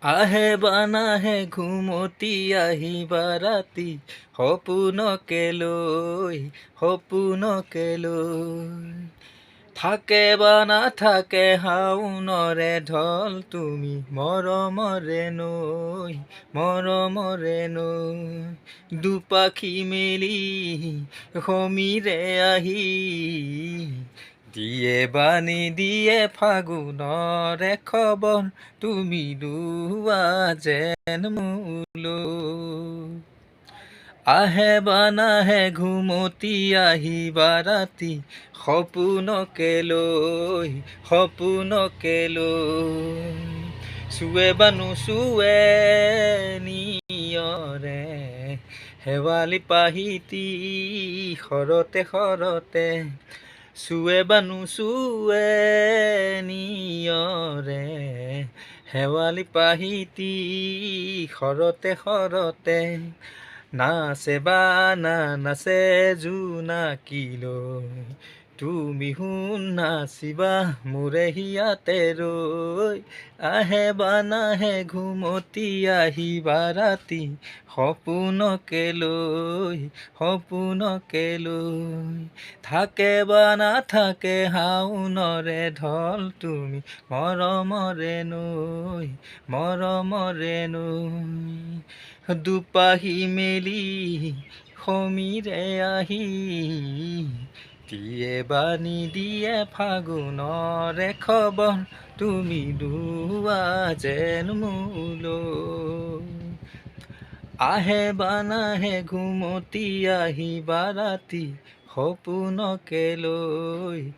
আহে বানাহে ঘুমতি আহিবা ৰাতি সপোনকে লৈ থাকে বা নাথাকে হাউনৰে ঢল তুমি মৰমৰে নৈ দুপাখি মেলি সমীৰে আহি দিয়ে বানি দিয়ে ফাগুনৰে খবৰ তুমি দুৱা যেন মোলৈ আহে বা নাহে ঘুমতি আহিবা ৰাতি সপোনকে লৈ চুৱে বা নোচুৱে নিয়ৰে শেৱালি পাহিতি সৰতে চুৱে বা নোচুৱে নিয়ৰে শেৱালি পাহিতি সৰতে নাচে বা নাচে জোনাকীলৈ তুমি সোণ নাচিবা মোৰে হিয়াতে ৰৈ আহে বা নাহে ঘুমতি আহিবা ৰাতি সপোনকে লৈ থাকে বা নাথাকে হাউনৰে ঢল তুমি মৰমৰে নৈ দুপাহি মেলি সমীৰে আহি দিয়ে বানি দিয়ে ফাগুনৰে খবৰ তুমি দুৱা যেন মোলৈ আহে বা নাহে ঘুমতি আহিবা ৰাতি সপোনকে লৈ